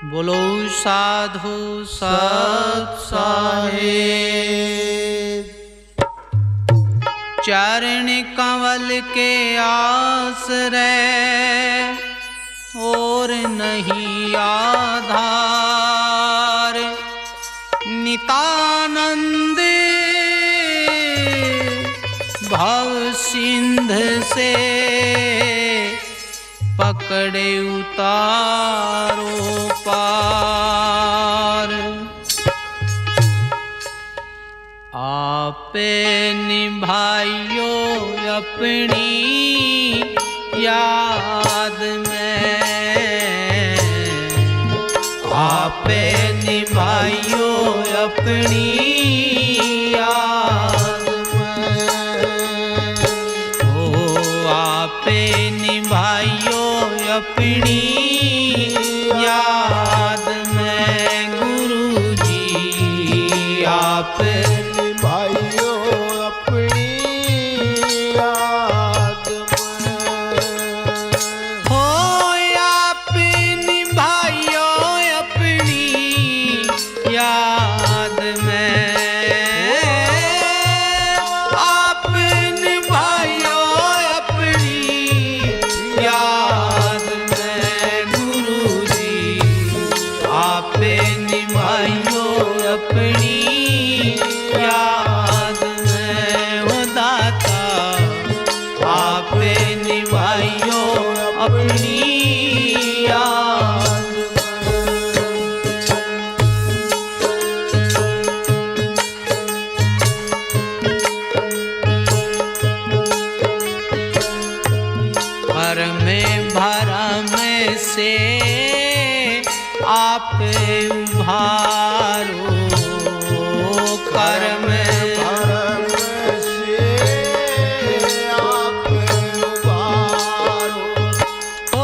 बोलो साधु सत साहेब। चरण कमल के आश्रय और नहीं आधार। नितानंद भव सिंध से पकड़े उतारो पार। आपे निभाइयो अपनी याद में। आपे निभाइयो अपनी याद में। ओ आपे निभाइयो अपनी याद में। गुरु जी आप निभाइयो अपनी याद में। हो आप निभाइयो अपनी याद में। आप निभाइयो अपनी याद में। गुरु जी आप निभाइयो अपनी याद में। हो दाता आप निभाइयो अपनी याद में। भरम से आप उभारो। कर्म भरम से आप उबारो। ओ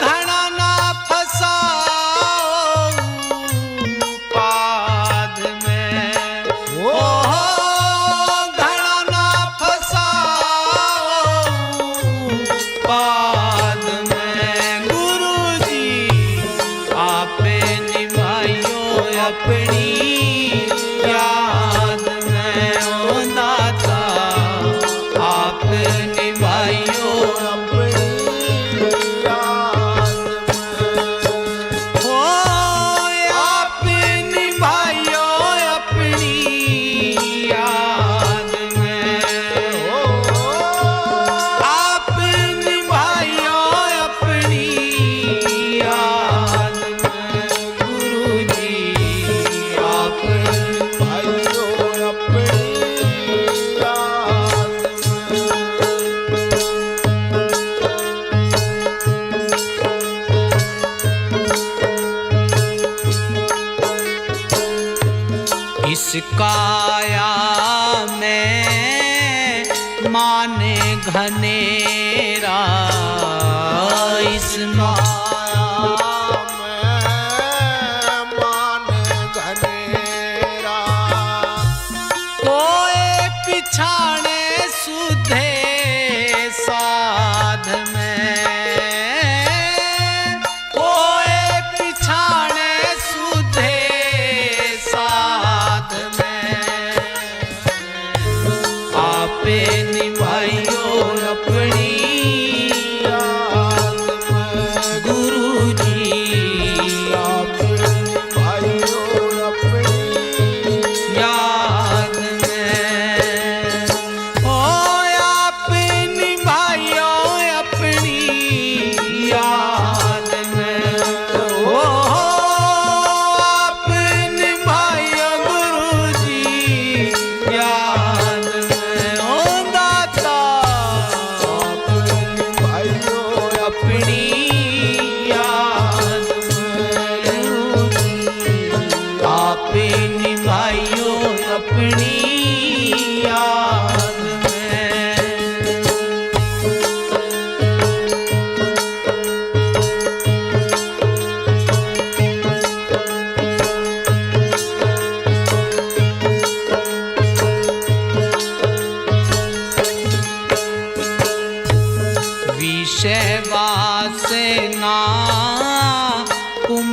घड़ा ना फसाओ पाद में। ओ घड़ा ना फसाओ पाद में। गुरु जी आप निभाइयो अपनी याद में। ओ दाता आप निभाइयो अपनी याद में। हो आप निभाइयो अपनी याद में। आप निभाइयो अपनी याद में। गुरु जी आप निभाइयो अपनी याद में। इस काया में माने घनेरा। इस माया में मान घनेरा। कोए पिछाने सुधे साध में। कोए पिछाने सुधे साध में। आपे निभाइयो अपनी याद में।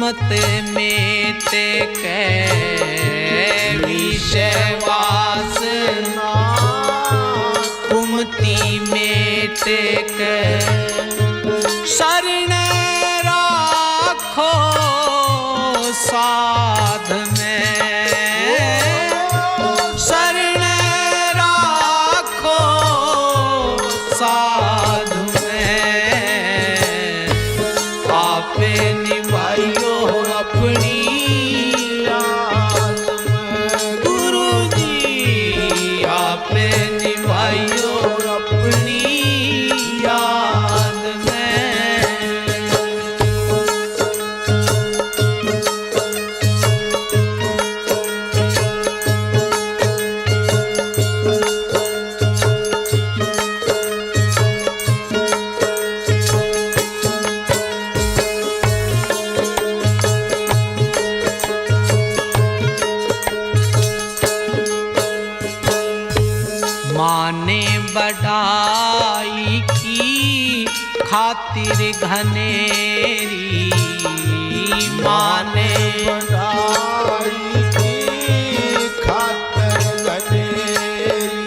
कुमत मेट के विषय वासना कुमति मेट के शरण राखो साध में शरण राखो साध में आपे निभाइयो अपनी याद में गुरु जी आपे निभाइयो अपनी याद में माने बढ़ाई की खातिर घनेरी माने बढ़ाई की खातिर गनेरी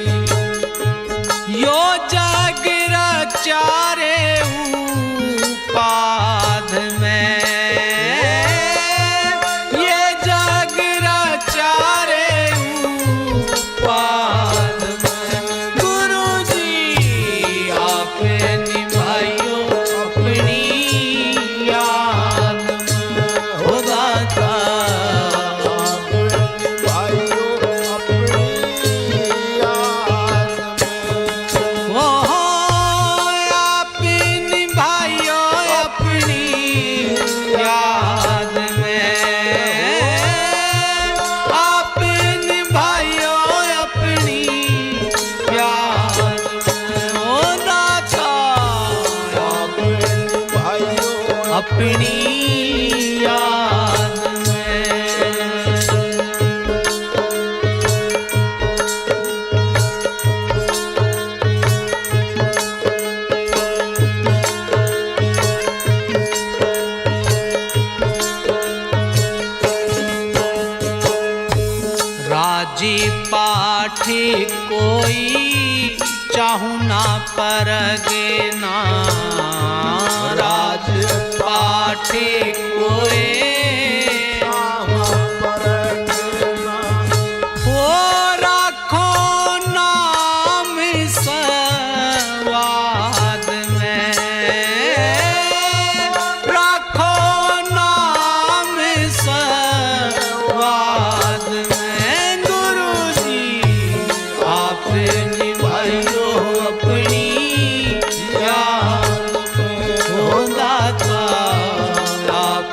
यो जग रचारे उपाध में ये जग रचारे उपाध में गुरु जी आपे निभाइयो अपनी याद में हो दाता भाइयों अपनी याद में वो आपे निभाइयो अपनी याद में आपे निभाइयो अपनी याद में ओ दाता भाइयों अपनी याद में राजी पाठी कोई चाहू ना परगे ना राज पाठी कोई हो राखो नाम सवाद में राखो नाम सवाद में गुरु जी आप निभाइयो अपनी याद में हो दाता आप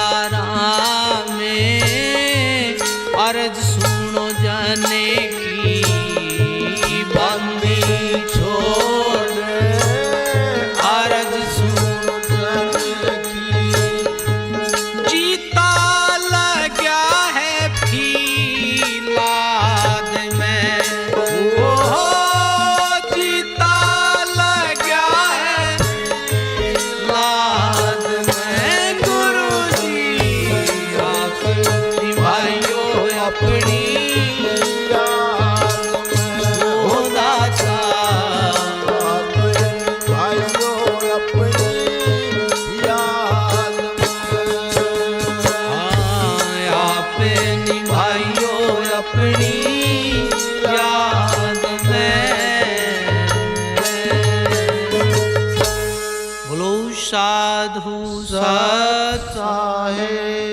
सियाराम में अर्ज सुनो जाने की बंदी छोड़ अर्ज सुनो जाने की जीता लगा है फीलाद में ओ जीता लगा है लाद में गुरु जी आप निभाइयो अपनी ओ दाता आप निभाइयो अपनी याद में बोलो साधु सत साहे